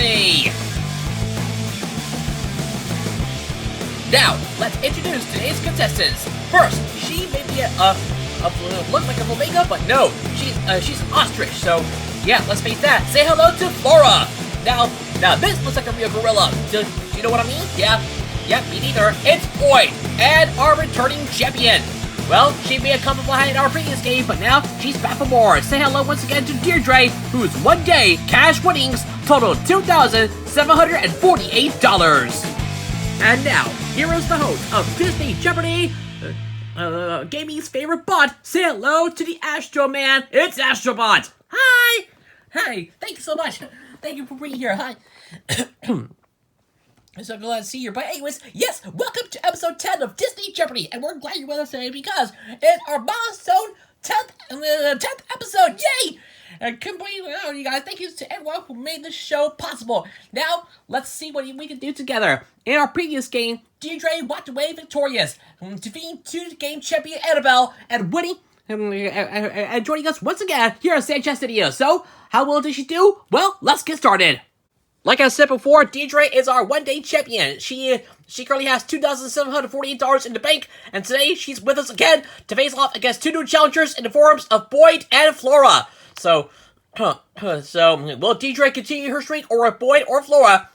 Jeopardy! Now, let's introduce today's contestants. First, she may be look like a flamingo, but no, she's an ostrich, so yeah, let's face that. Say hello to Flora! Now this looks like a real gorilla. Do you know what I mean? Yeah, me neither. It's Boyd, and our returning champion. Well, she may have come from behind our previous game, but now she's back for more. Say hello once again to Deirdre, whose one-day cash winnings totaled $2,748. And now, here is the host of Disney Jeopardy, gaming's favorite bot. Say hello to the Astro Man. It's Astrobot. Hi. Hey, thank you so much. Thank you for being here. Hi. I'm so glad to see you. But anyways, yes, welcome to episode 10 of Disney Jeopardy. And we're glad you're with us today because it's our milestone 10th episode. Yay! And completely, you guys, thank you to everyone who made this show possible. Now, let's see what we can do together. In our previous game, Deirdre walked away victorious, defeating two-game champion Annabelle and winning and joining us once again here at Sanchez Studios. So, how well did she do? Well, let's get started. Like I said before, Deirdre is our one-day champion. She currently has $2,748 in the bank, and today she's with us again to face off against two new challengers in the forms of Boyd and Flora. So will Deirdre continue her streak, or will Boyd or Flora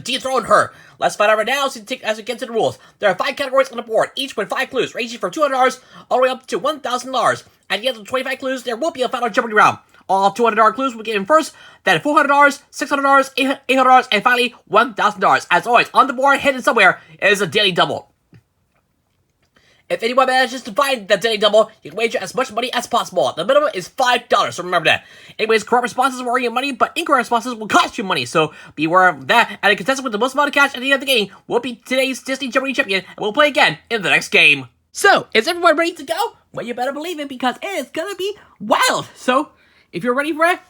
dethrone her? Let's find out right now as we get to the rules. There are 5 categories on the board, each with 5 clues, ranging from $200 all the way up to $1,000. At the end of the 25 clues, there will be a Final Jeopardy round. All $200 clues will be given first, then $400, $600, $800, and finally $1,000. As always, on the board, hidden somewhere, is a daily double. If anyone manages to find that daily double, you can wager as much money as possible. The minimum is $5, so remember that. Anyways, correct responses will earn you money, but incorrect responses will cost you money, so beware of that. And the contestant with the most amount of cash at the end of the game will be today's Disney Jeopardy champion, and we'll play again in the next game. So, is everyone ready to go? Well, you better believe it, because it's gonna be wild. So, if you're ready for it,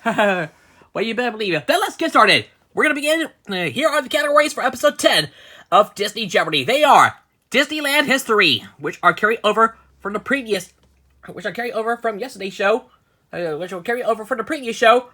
well, you better believe it. Then let's get started. We're gonna begin. Here are the categories for episode 10 of Disney Jeopardy. They are Disneyland History, which are carried over from yesterday's show, which will carry over from the previous show.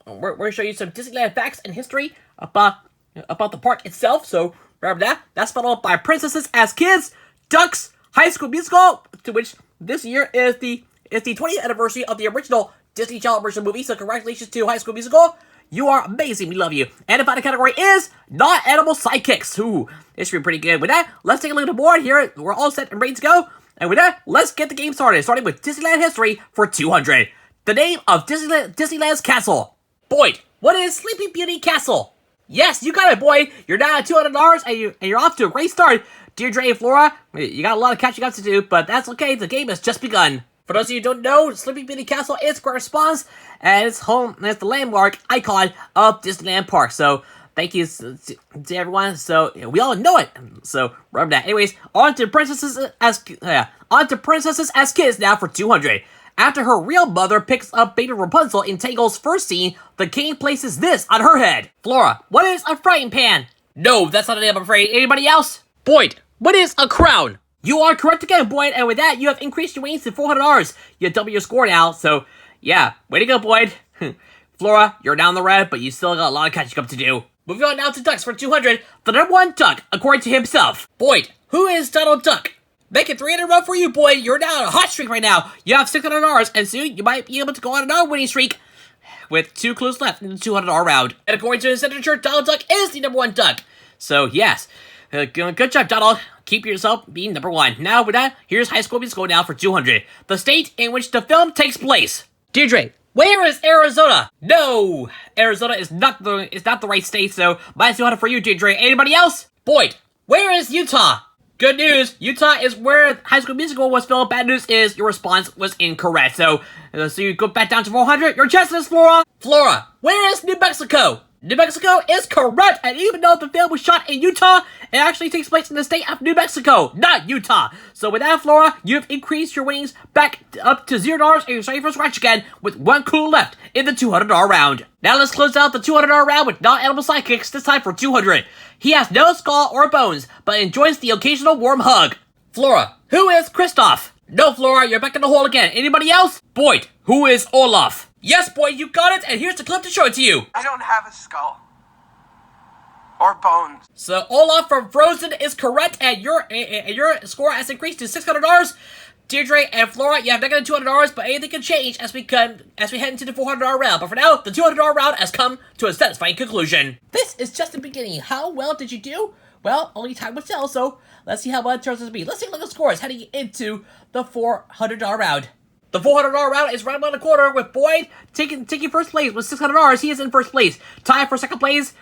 We're gonna show you some Disneyland facts and history about the park itself. So remember that. That's followed by Princesses as Kids, Ducks, High School Musical, to which this year is the 20th anniversary of the original Disney Celebration movie. So congratulations to High School Musical. You are amazing. We love you. And the final category is non-animal sidekicks. Ooh, this should be pretty good. With that, let's take a look at the board here. We're all set and ready to go. And with that, let's get the game started. Starting with Disneyland History for 200. The name of Disneyland's castle. Boyd, what is Sleeping Beauty Castle? Yes, you got it, Boyd. You're now at $200 and you're off to a great start. Deirdre and Flora, you got a lot of catching up to do, but that's okay. The game has just begun. For those of you who don't know, Sleeping Beauty Castle is corresponds and it's home, and it's the landmark icon of Disneyland Park. So thank you to everyone. So we all know it. So remember that. Anyways, on to Princesses as Kids now for 200. After her real mother picks up baby Rapunzel in Tangle's first scene, the king places this on her head. Flora, what is a frying pan? No, that's not a name, I'm afraid. Anybody else? Boyd, what is a crown? You are correct again, Boyd, and with that, you have increased your winnings to $400. You double your score now, so yeah, way to go, Boyd. Flora, you're down the red, but you still got a lot of catching up to do. Moving on now to Ducks for 200, the number 1 duck, according to himself. Boyd, who is Donald Duck? Make it 3 in a row for you, Boyd. You're now on a hot streak right now. You have $600, and soon you might be able to go on another winning streak with 2 clues left in the $200 round. And according to his signature, Donald Duck is the number 1 duck. So yes, good job, Donald. Keep yourself being number 1. Now with that, here's High School Musical now for 200. The state in which the film takes place. Deirdre, where is Arizona? No, Arizona is not the right state, so minus 200 for you, Deirdre. Anybody else? Boyd, where is Utah? Good news, Utah is where High School Musical was filmed. Bad news is your response was incorrect. So you go back down to 400. Your chances, Flora. Flora, where is New Mexico? New Mexico is correct, and even though the film was shot in Utah, it actually takes place in the state of New Mexico, not Utah. So with that, Flora, you've increased your winnings back up to $0, and you're starting from scratch again with 1 clue left in the $200 round. Now let's close out the $200 round with non-animal sidekicks, this time for 200. He has no skull or bones, but enjoys the occasional warm hug. Flora, who is Kristoff? No, Flora, you're back in the hole again. Anybody else? Boyd, who is Olaf? Yes, Boyd, you got it, and here's the clip to show it to you. I don't have a skull. or bones. So Olaf from Frozen is correct, and your score has increased to $600. Deirdre and Flora, you have negative $200, but anything can change as we head into the $400 round. But for now, the $200 round has come to a satisfying conclusion. This is just the beginning. How well did you do? Well, only time will tell, so let's see how well it turns out to be. Let's take a look at scores heading into the $400 round. The $400 round is right around the corner with Boyd taking first place with $600. He is in first place. Tied for second place,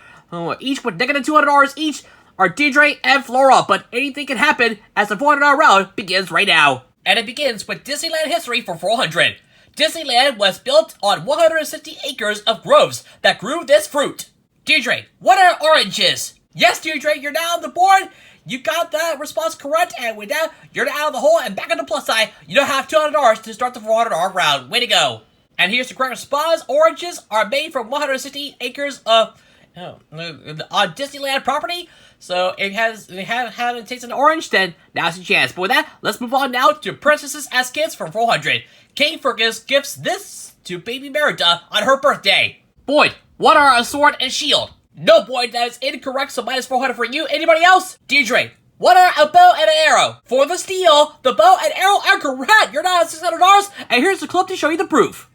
each with negative $200 each, are Deirdre and Flora. But anything can happen as the $400 round begins right now. And it begins with Disneyland History for 400. Disneyland was built on 160 acres of groves that grew this fruit. Deirdre, what are oranges? Yes, Deirdre, you're now on the board. You got that response correct, and with that, you're out of the hole and back on the plus side. You now have $200 to start the $400 round. Way to go. And here's the correct response. Oranges are made from 160 acres of on Disneyland property. So if you haven't tasted an orange, then now's your chance. But with that, let's move on now to Princesses as Kids for 400. Kate Fergus gives this to baby Merida on her birthday. Boyd, what are a sword and shield? No, Boyd, that is incorrect, so minus 400 for you. Anybody else? Deirdre, what are a bow and an arrow? For the steal, the bow and arrow are correct. You're not at $600, and here's the clip to show you the proof.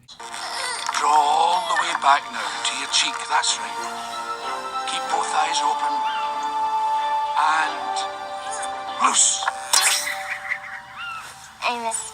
Draw all the way back now to your cheek, that's right. Keep both eyes open. And loose.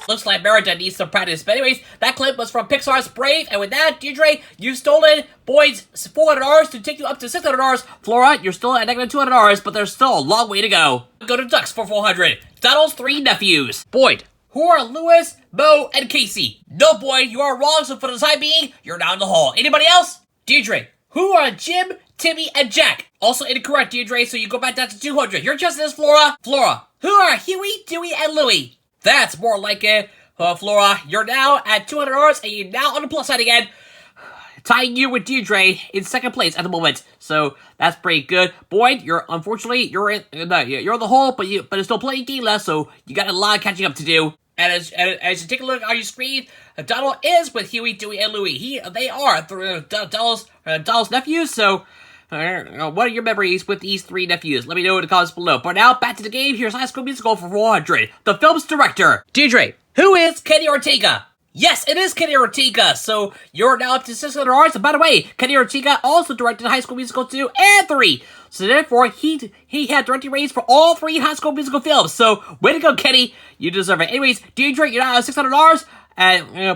Looks like Merida needs some practice. But anyways, that clip was from Pixar's Brave. And with that, Deirdre, you've stolen Boyd's $400 to take you up to $600. Flora, you're still at negative $200, but there's still a long way to go. Go to Ducks for 400. Donald's 3 nephews. Boyd, who are Lewis, Mo, and Casey? No, Boyd, you are wrong, so for the time being, you're down the hall. Anybody else? Deirdre, who are Jim, Timmy, and Jack? Also incorrect, Deirdre, so you go back down to 200. Your chance is Flora. Flora, who are Huey, Dewey, and Louie? That's more like it. Flora, you're now at $200, and you're now on the plus side again. Tying you with Deirdre in second place at the moment. So that's pretty good. Boyd, you're in the hole, but there's still plenty of game left, so you got a lot of catching up to do. And as you take a look on your screen, Donald is with Huey, Dewey, and Louie. They are Donald's nephews, so what are your memories with these 3 nephews? Let me know in the comments below. But now, back to the game. Here's High School Musical for 400. The film's director. Deirdre, who is Kenny Ortega? Yes, it is Kenny Ortega. So you're now up to $600. And by the way, Kenny Ortega also directed High School Musical 2 and 3. So therefore, he had directing ratings for all 3 High School Musical films. So way to go, Kenny. You deserve it. Anyways, Deirdre, you're now at $600.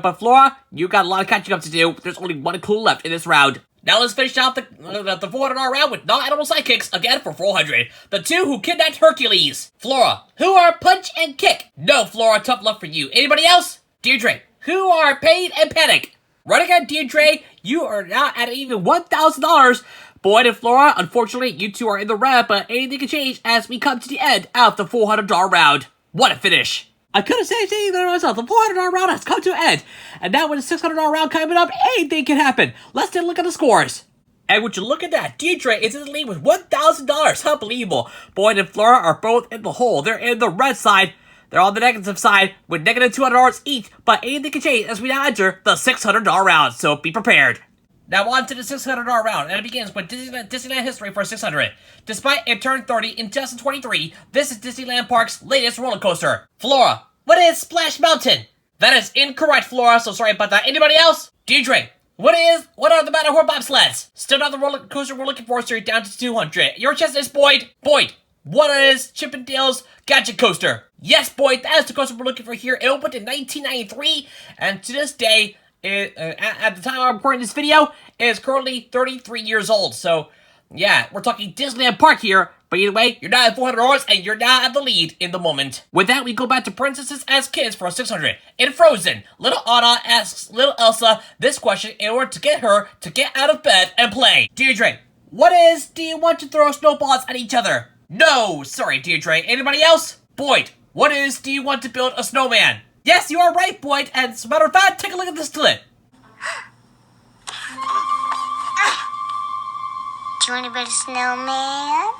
But Flora, you got a lot of catching up to do. There's only one clue left in this round. Now let's finish out the $400 round with non-animal sidekicks again for 400. The 2 who kidnapped Hercules. Flora, who are Punch and Kick? No, Flora, tough luck for you. Anybody else? Deirdre, who are Pain and Panic? Right again, Deirdre, you are now at even $1,000. Boyd and Flora, unfortunately, you 2 are in the red, but anything can change as we come to the end of the $400 round. What a finish. I couldn't say anything there myself. The $400 round has come to an end. And now with the $600 round coming up, anything can happen. Let's take a look at the scores. And would you look at that? Deirdre is in the lead with $1,000. Unbelievable. Boyd and Flora are both in the hole. They're in the red side. They're on the negative side with negative $200 each. But anything can change as we now enter the $600 round. So be prepared. Now on to the $600 round, and it begins with Disneyland History for 600. Despite it turned 30 in 2023, this is Disneyland Park's latest roller coaster. Flora, what is Splash Mountain? That is incorrect, Flora, so sorry about that. Anybody else? Deirdre, what are the Matterhorn bobsleds? Still not the roller coaster we're looking for, so you're down to 200. Your chance is Boyd. Boyd, what is Chippendale's Gadget Coaster? Yes, Boyd, that is the coaster we're looking for here. It opened in 1993, and to this day, at the time I'm recording this video, it is currently 33 years old. So, yeah, we're talking Disneyland Park here. But either way, you're now at $400 and you're now at the lead in the moment. With that, we go back to Princesses as Kids for 600. In Frozen, little Anna asks little Elsa this question in order to get her to get out of bed and play. Deirdre, do you want to throw snowballs at each other? No, sorry, Deirdre. Anybody else? Boyd, do you want to build a snowman? Yes, you are right, Boyd, and as a matter of fact, take a look at this clip. Do you want to build a snowman?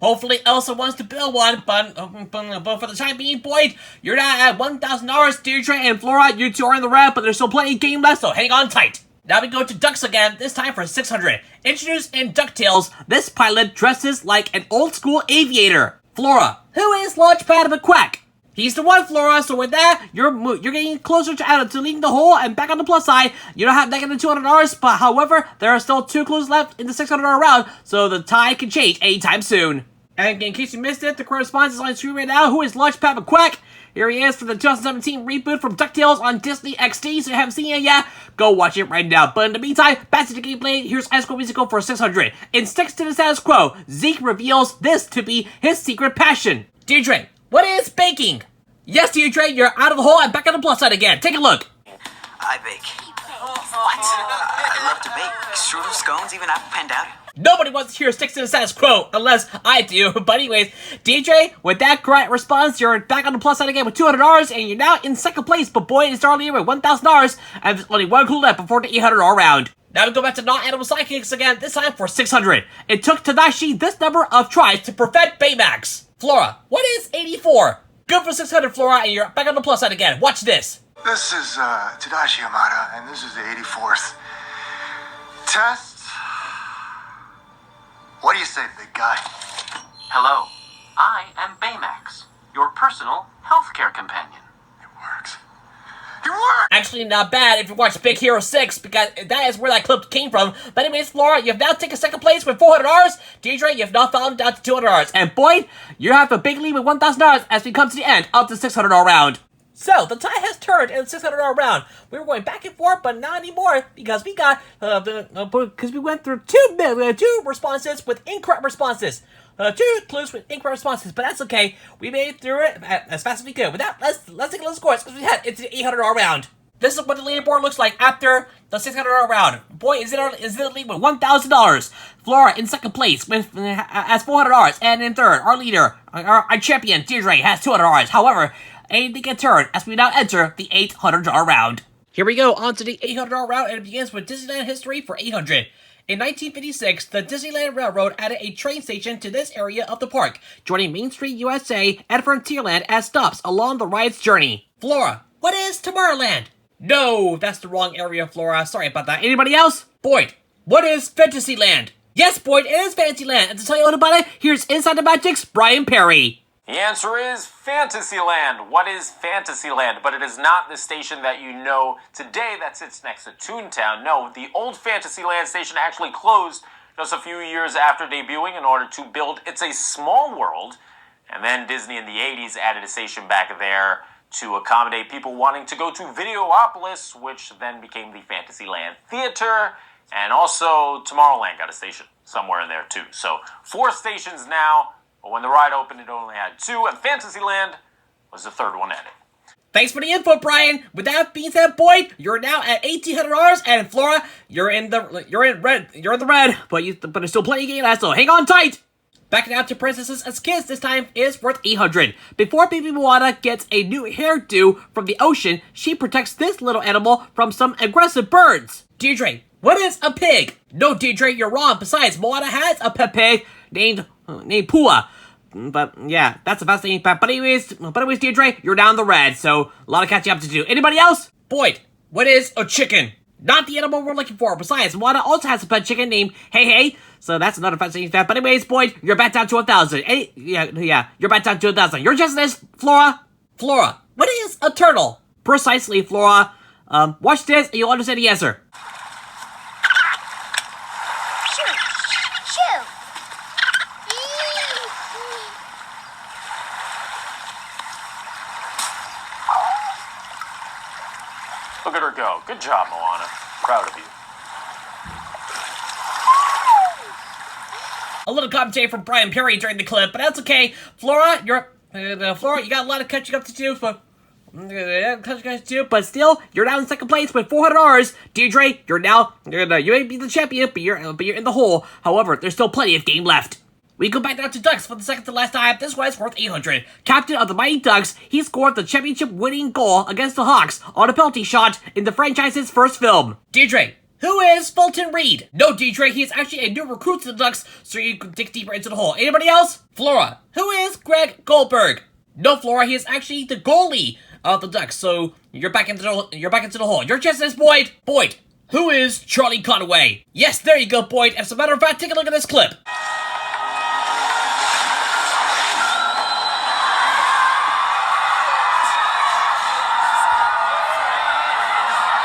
Hopefully Elsa wants to build one, but for the time being, Boyd, you're now at $1,000. Deirdre and Flora, you 2 are in the red, but there's still plenty of game left, so hang on tight. Now we go to Ducks again, this time for 600. Introduced in DuckTales, this pilot dresses like an old-school aviator. Flora, who is Launchpad McQuack? He's the one, Flora, so with that, you're getting closer to leaving the hole, and back on the plus side, you don't have negative $200, but however, there are still 2 clues left in the $600 round, so the tie can change anytime soon. And in case you missed it, the correct response is on screen right now. Who is Launchpad McQuack? Here he is for the 2017 reboot from DuckTales on Disney XD, so you haven't seen it yet, go watch it right now. But in the meantime, back to the gameplay, here's High School Musical for 600. And sticks to the status quo, Zeke reveals this to be his secret passion. Deirdre, what is baking? Yes, Deirdre, you're out of the hole and back on the plus side again. Take a look. I bake. What? I love to bake. Strudel, scones, even apple pandowder. Nobody wants to hear sticks to the status quo, unless I do. But anyways, Deirdre, with that correct response, you're back on the plus side again with $200, and you're now in second place, but Boyd is starting with $1,000, and there's only one clue left before the $800 round. Now we go back to non-animal sidekicks again, this time for 600. It took Tadashi this number of tries to perfect Baymax. Flora, what is 84? Good for 600, Flora, and you're back on the plus side again. Watch this. This is Tadashi Yamada, and this is the 84th test. What do you say, big guy? Hello, I am Baymax, your personal healthcare companion. It works. It works! Actually, not bad if you watch Big Hero 6, because that is where that clip came from. But anyways, Flora, you've now taken second place with $400. Deirdre, you've now fallen down to $200. And Boyd, you have a big lead with $1,000 as we come to the end of the $600 round. So, the tie has turned in the $600 round. We were going back and forth, but not anymore, because we got, because we went through two responses with incorrect responses. 2 clues with incorrect responses, but that's okay. We made it through it as fast as we could. With that, let's take a look at scores, because we had into the $800 round. This is what the leaderboard looks like after the $600 round. Boy, is it a lead with $1,000. Flora in second place with has $400, and in third, our leader, our champion, Deirdre, has $200. However, anything can turn as we now enter the $800 round. Here we go, on to the $800 round, and it begins with Disneyland History for 800. In 1956, the Disneyland Railroad added a train station to this area of the park, joining Main Street USA and Frontierland as stops along the ride's journey. Flora, what is Tomorrowland? No, that's the wrong area, Flora. Sorry about that. Anybody else? Boyd, what is Fantasyland? Yes, Boyd, it is Fantasyland. And to tell you all about it, here's Inside the Magic's Brian Perry. The answer is Fantasyland. What is Fantasyland? But it is not the station that you know today that sits next to Toontown. No, the old Fantasyland station actually closed just a few years after debuting in order to build It's a Small World. And then Disney in the 80s added a station back there to accommodate people wanting to go to Videopolis, which then became the Fantasyland Theater. And also Tomorrowland got a station somewhere in there too. So 4 stations now. But when the ride opened, it only had 2, and Fantasyland was the third one added. Thanks for the info, Brian. With that being said, Boyd, you're now at $1,800, and Flora, you're in the red, but there's still plenty of game left, so hang on tight. Back now to Princesses as Kids, this time is worth 800. Before Baby Moana gets a new hairdo from the ocean, she protects this little animal from some aggressive birds. Deirdre, what is a pig? No, Deirdre, you're wrong. Besides, Moana has a pet pig named Pua. But yeah, that's a fascinating fact. But anyways, Deirdre, you're down the red, so a lot of catching up to do. Anybody else? Boyd, what is a chicken? Not the animal we're looking for. Besides, Moana also has a pet chicken named Hey Hey, so that's another fascinating fact. But anyways, Boyd, you're back down to 1,000. Yeah, you're back down to 1,000. You're just this, Flora. Flora, what is a turtle? Precisely, Flora. Watch this and you'll understand the answer. Look at her go. Good job, Moana. Proud of you. A little commentary from Brian Perry during the clip, but that's okay. Flora, Flora, you got a lot of catching up to do, but still, you're down in second place with $400. Deirdre, you may be the champion, but you're in the hole. However, there's still plenty of game left. We go back down to Ducks for the second to last time. This one is worth 800. Captain of the Mighty Ducks, he scored the championship-winning goal against the Hawks on a penalty shot in the franchise's first film. Deirdre, who is Fulton Reed? No, Deirdre, he is actually a new recruit to the Ducks, so you can dig deeper into the hole. Anybody else? Flora, who is Greg Goldberg? No, Flora, he is actually the goalie of the Ducks, so you're back into the hole. Your chances, Boyd. Boyd, Who is Charlie Conway? Yes, there you go, Boyd. As a matter of fact, take a look at this clip.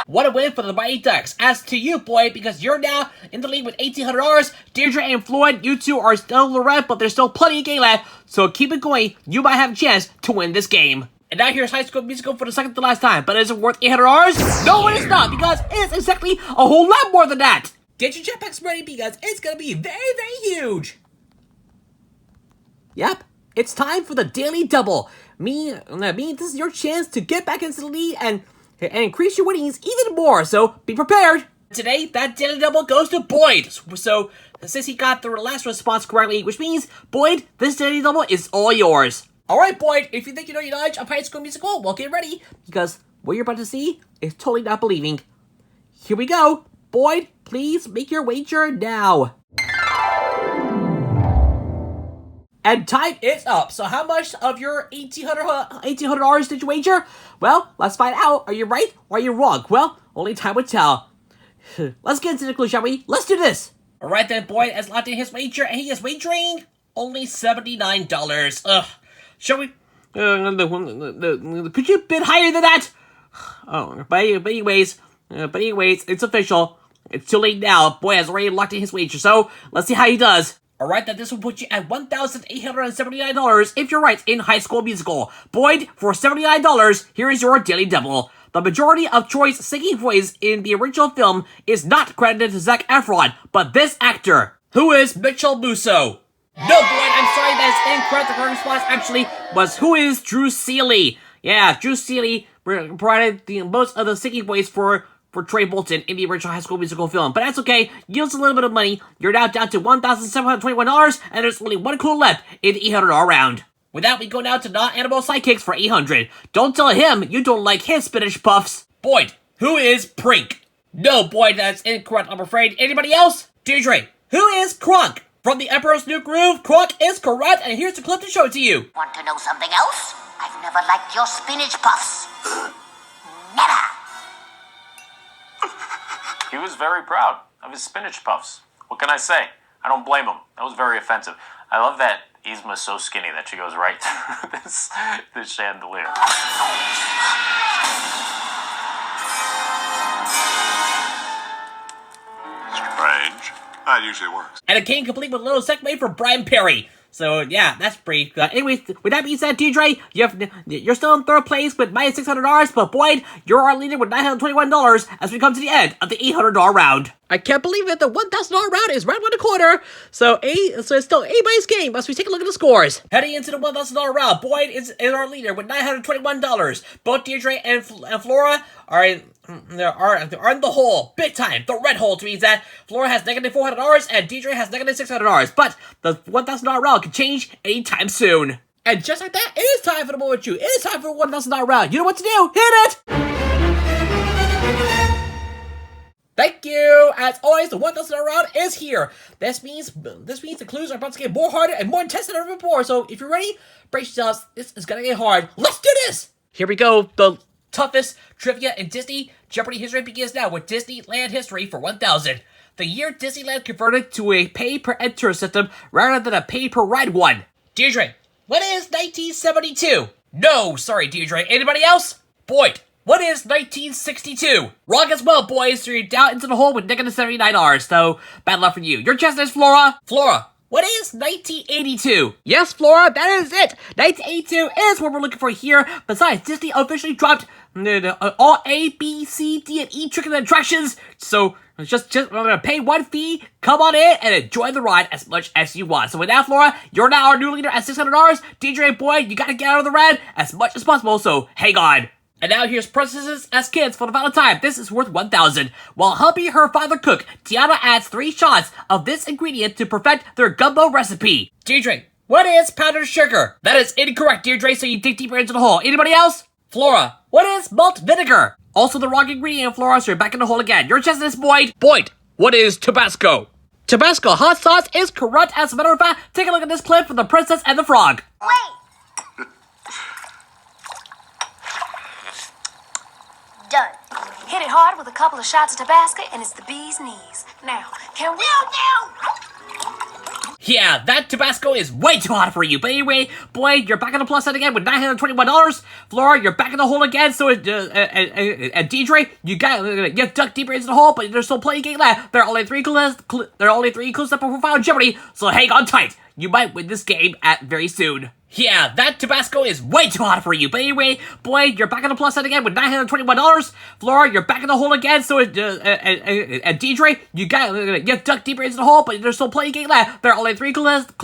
What a win for the Mighty Ducks. As to you, Boyd, because you're now in the lead with $1,800. Deirdre and Flora, you two are still in the red, but there's still plenty of game left. So keep it going. You might have a chance to win this game. And now here's High School Musical for the second to last time. But is it worth $800? No, it is not, because it's exactly a whole lot more than that. Get your jetpacks ready, because it's going to be very, very huge. Yep, it's time for the Daily Double. This is your chance to get back into the lead and increase your winnings even more, so be prepared. Today, that Daily Double goes to Boyd. So, since he got the last response correctly, which means, Boyd, this Daily Double is all yours. Alright, Boyd, if you think you know your knowledge of High School Musical, well, get ready, because what you're about to see is totally not believing. Here we go. Boyd, please make your wager now. And time is up. So how much of your $1,800 did you wager? Well, let's find out. Are you right or are you wrong? Well, only time will tell. Let's get into the clue, shall we? Let's do this. All right then, Boyd has locked in his wager, and he is wagering only $79. Ugh. Shall we? Could you bid higher than that? Oh, but anyways, it's official. It's too late now. Boyd has already locked in his wager, so let's see how he does. Alright, then this will put you at $1,879 if you're right in High School Musical. Boyd, for $79, here is your Daily Double. The majority of Troy's singing voice in the original film is not credited to Zac Efron, but this actor. Who is Mitchell Musso? No, Boyd, I'm sorry, that is incorrect. The correct response actually was who is Drew Seeley. Yeah, Drew Seeley provided most of the singing voice for Troy Bolton in the original High School Musical film. But that's okay, yields a little bit of money. You're now down to $1,721, and there's only one clue left in the $800 round. With that, we go now to non-animal sidekicks for $800. Don't tell him you don't like his spinach puffs. Boyd, who is Prink? No, Boyd, that's incorrect, I'm afraid. Anybody else? Deirdre, who is Kronk? From The Emperor's New Groove, Kronk is correct, and here's the clip to show it to you. Want to know something else? I've never liked your spinach puffs. Never. He was very proud of his spinach puffs. What can I say? I don't blame him. That was very offensive. I love that Yzma's so skinny that she goes right through this chandelier. Strange. That usually works. And it came complete with a little segue for Brian Perry. So, yeah, that's pretty good. Anyways, with that being said, Deirdre, you're still in third place with minus $600, but Boyd, you're our leader with $921 as we come to the end of the $800 round. I can't believe it, the $1,000 round is right around the corner. So it's still anybody's game as we take a look at the scores. Heading into the $1,000 round, Boyd is our leader with $921. Both Deirdre and Flora are in the hole, big time, the red hole, to means that Flora has negative $400 and Deirdre has negative $600, but the $1,000 round can change anytime soon. And just like that, it is time for the moment you. It is time for the $1,000 round. You know what to do, hit it! Thank you! As always, the $1,000 round is here. This means the clues are about to get more harder and more intense than ever before, so if you're ready, brace yourselves, this is gonna get hard. Let's do this! Here we go, the toughest trivia in Disney Jeopardy history begins now with Disneyland History for 1,000. The year Disneyland converted to a pay-per-enter system rather than a pay-per-ride one. Deirdre, what is 1972? No, sorry, Deirdre. Anybody else? Boyd, what is 1962? Wrong as well, boys, so you're down into the hole with negative $79, so bad luck for you. Your chance is Flora. Flora, what is 1982? Yes, Flora, that is it. 1982 is what we're looking for here. Besides, Disney officially dropped all A, B, C, D, and E ticket attractions. So just I'm gonna pay one fee, come on in, and enjoy the ride as much as you want. So with that, Flora, you're now our new leader at $600. Deirdre and Boyd, you gotta get out of the red as much as possible. So hang on. And now here's Princesses as Kids for the final time. This is worth 1,000. While helping her father cook, Tiana adds 3 shots of this ingredient to perfect their gumbo recipe. Deirdre, what is powdered sugar? That is incorrect, Deirdre, so you dig deeper into the hole. Anybody else? Flora, what is malt vinegar? Also the wrong ingredient, Flora, so you're back in the hole again. Your chance is Boyd. Boyd, what is Tabasco? Tabasco hot sauce is correct. As a matter of fact, take a look at this clip from The Princess and the Frog. Wait. Done. Hit it hard with a couple of shots of Tabasco, and it's the bee's knees. Now, can we... Yeah, that Tabasco is way too hot for you. But anyway, Boyd, you're back on the plus side again with $921. Flora, you're back in the hole again. So, and Deirdre, you dug deeper into the hole, but there's still plenty of game left. There are only three clues left before Final Jeopardy. So hang on tight. You might win this game very soon. Yeah, that Tabasco is way too hot for you. But anyway, Boyd, you're back on the plus side again with $921. Flora, you're back in the hole again. So, and Deirdre, you dug deeper into the hole, but there's still plenty of game left. There are only three clues left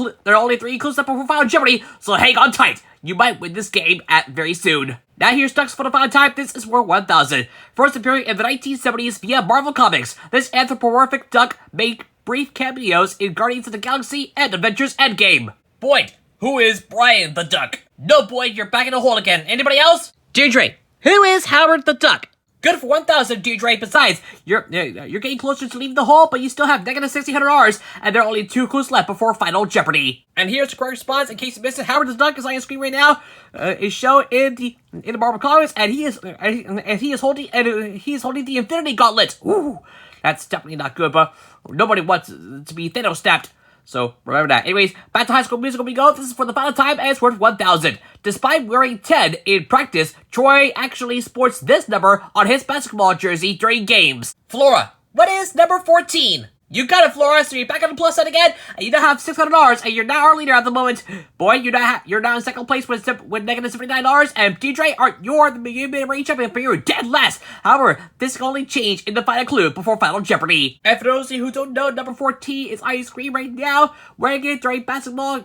before Final Jeopardy. So hang on tight. You might win this game very soon. Now here's Ducks for the final time. This is worth 1,000. First appearing in the 1970s via Marvel Comics, this anthropomorphic duck made brief cameos in Guardians of the Galaxy and Avengers Endgame. Boyd, who is Brian the Duck? No, Boyd, you're back in the hole again. Anybody else? Deirdre, who is Howard the Duck? Good for 1,000, Deirdre. Besides, you're getting closer to leaving the hole, but you still have negative $1,600, and there are only 2 clues left before Final Jeopardy. And here's the correct response. In case you missed it, Howard the Duck is on your screen right now. Is shown in the Marvel Comics, and he is holding the Infinity Gauntlet. Ooh, that's definitely not good, but nobody wants to be Thanos snapped. So, remember that. Anyways, back to High School Musical we go. This is for the final time, and it's worth 1,000. Despite wearing 10 in practice, Troy actually sports this number on his basketball jersey during games. Flora, what is number 14? You got it, Flora, so you're back on the plus side again, and you now have $600, and you're now our leader at the moment. Boy, you're now in second place with negative $79, and Deirdre, you're the reigning champion, but you're dead last. However, this can only change in the final clue before Final Jeopardy. And for those of you who don't know, number 14 is on your screen right now, wearing it during basketball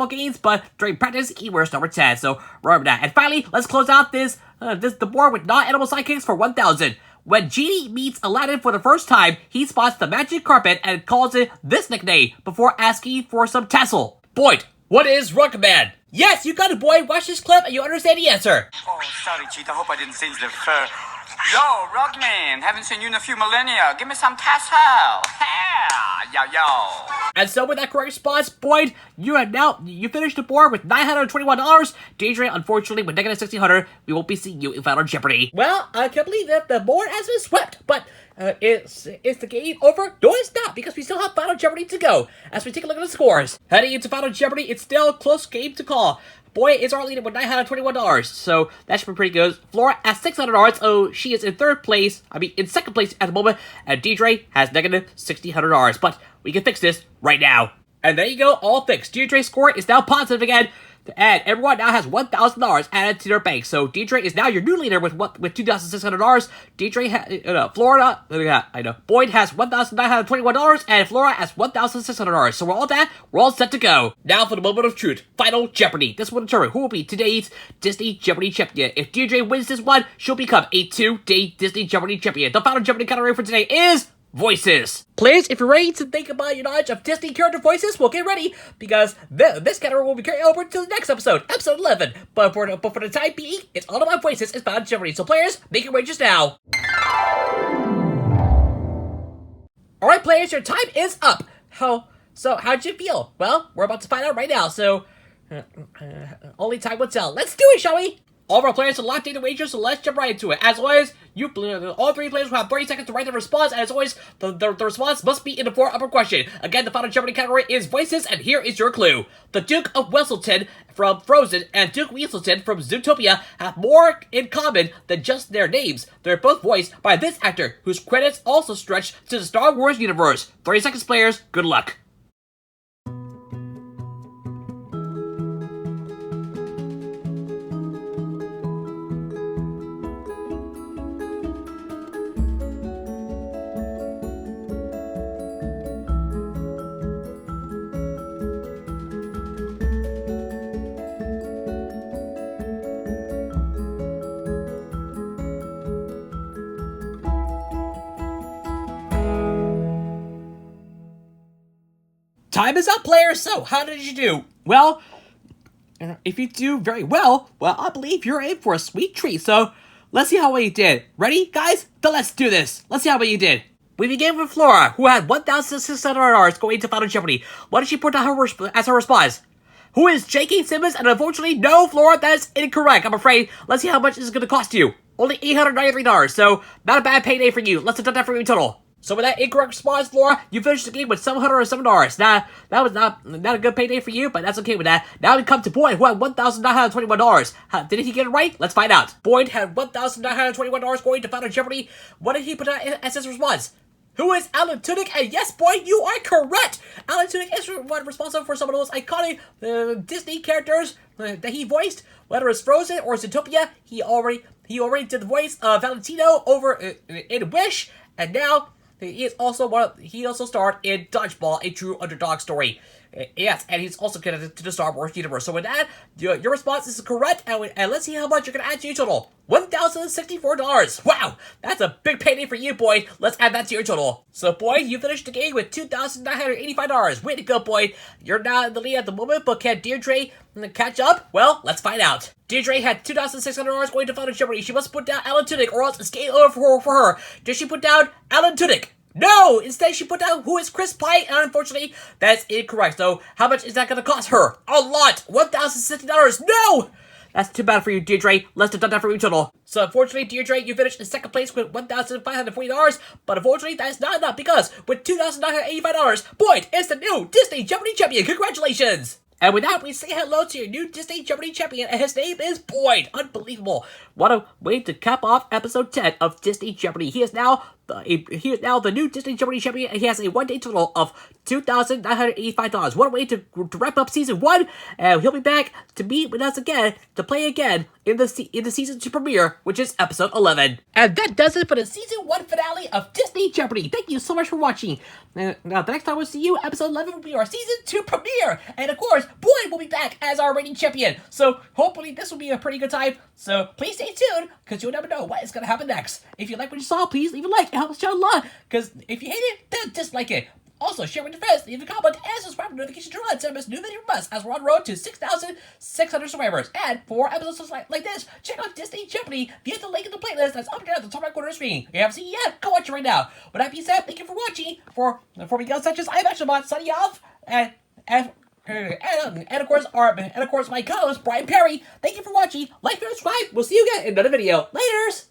games, but during practice, he wears number 10, so remember that. And finally, let's close out the board with non-animal sidekicks for 1,000. When Genie meets Aladdin for the first time, he spots the magic carpet and calls it this nickname before asking for some tassel. Boyd, what is Rockman? Yes, you got it, Boyd. Watch this clip and you understand the answer. Oh, sorry, Cheetah. Hope I didn't singe the fur. Yo, Rockman, haven't seen you in a few millennia. Give me some tassel. Yeah, yo. And so with that correct response, Boyd, you finished the board with $921. Deirdre, unfortunately, with negative $1,600, we won't be seeing you in Final Jeopardy. Well, I can't believe that the board has been swept, but is the game over? No, it's not, because we still have Final Jeopardy to go. As we take a look at the scores, heading into Final Jeopardy, it's still a close game to call. Boy is our leader with $921, so that should be pretty good. Flora has $600, so she is in second place at the moment, and Deirdre has negative $1,600, but we can fix this right now. And there you go, all fixed. Deirdre's score is now positive again, and everyone now has $1,000 added to their bank. So Deirdre is now your new leader with $2,600. Boyd has $1,921, and Flora has $1,600. So we're all set to go. Now for the moment of truth, Final Jeopardy. This will determine who will be today's Disney Jeopardy champion. If Deirdre wins this one, she'll become a 2-day Disney Jeopardy champion. The Final Jeopardy category for today is voices. Players, if you're ready to think about your knowledge of Disney character voices, well, get ready, because this category will be carried over to the next episode, episode 11. But for the time being, it's all about voices. It's Final Jeopardy. So players, make your wages now. Alright, players, your time is up. How'd you feel? Well, we're about to find out right now, so only time will tell. Let's do it, shall we? All of our players are locked into wagers, so let's jump right into it. As always, all 3 players will have 30 seconds to write their response, and as always, the response must be in the form of a question. Again, the Final Jeopardy category is voices, and here is your clue. The Duke of Weselton from Frozen and Duke Weselton from Zootopia have more in common than just their names. They're both voiced by this actor, whose credits also stretch to the Star Wars universe. 30 seconds, players. Good luck. Time is up, players. So, how did you do? Well, if you do very well, I believe you're in for a sweet treat. So, let's see how well you did. Ready, guys? Then let's do this. Let's see how well you did. We begin with Flora, who had $1,600 going into Final Jeopardy. What did she put down as her response? Who is J.K. Simmons? And unfortunately, no, Flora, that is incorrect. I'm afraid. Let's see how much this is going to cost you. Only $893, so not a bad payday for you. Let's deduct that from your total. So with that incorrect response, Flora, you finished the game with $707. Now, that was not a good payday for you, but that's okay with that. Now we come to Boyd, who had $1,921. Did he get it right? Let's find out. Boyd had $1,921 going to Final Jeopardy. What did he put out as his response? Who is Alan Tudyk? And yes, Boyd, you are correct! Alan Tudyk is responsible for some of those iconic Disney characters that he voiced, whether it's Frozen or Zootopia. He already did the voice of Valentino over in Wish, and now he also starred in Dodgeball, a true underdog story. Yes, and he's also connected to the Star Wars universe. So with that, your response is correct, and let's see how much you're going to add to your total. $1,064. Wow, that's a big payday for you, Boyd. Let's add that to your total. So, Boyd, you finished the game with $2,985. Way to go, Boyd. You're now in the lead at the moment, but can Deirdre catch up? Well, let's find out. Deirdre had $2,600 going to Final Jeopardy. She must put down Alan Tudyk, or else it's game over for her. Did she put down Alan Tudyk? No! Instead, she put down who is Chris Pine, and unfortunately, that's incorrect. So, how much is that going to cost her? A lot! $1,060. No! That's too bad for you, Deirdre. Let's deduct that from your total. So, unfortunately, Deirdre, you finished in second place with $1,540, but unfortunately, that's not enough because with $2,985, Boyd is the new Disney Jeopardy champion. Congratulations! And with that, we say hello to your new Disney Jeopardy champion, and his name is Boyd. Unbelievable. What a way to cap off episode 10 of Disney Jeopardy. He is now the new Disney Jeopardy champion, and he has a one-day total of $2,985. What a way to wrap up season 1, and he'll be back to meet with us again, to play again in the season 2 premiere, which is episode 11. And that does it for the season 1 finale of Disney Jeopardy. Thank you so much for watching. Now, the next time we'll see you, episode 11 will be our season 2 premiere, and of course, Boyd will be back as our reigning champion. So hopefully this will be a pretty good time. So please stay tuned, because you'll never know what is going to happen next. If you like what you saw, please leave a like. It helps the channel a lot, because if you hate it, then dislike it. Also, share with your friends, leave a comment, and subscribe to the notification to run so you miss new video from us as we're on the road to 6,600 subscribers. And for episodes like this, check out Disney Jeopardy via the link in the playlist that's up there at the top right corner of the screen. If you haven't seen it yet, go watch it right now. With that being said, thank you for watching. For Miguel Sanchez, I'm ActionBot, signing off, and of course my co-host Brian Perry. Thank you for watching. Like and subscribe. We'll see you again in another video. Laters.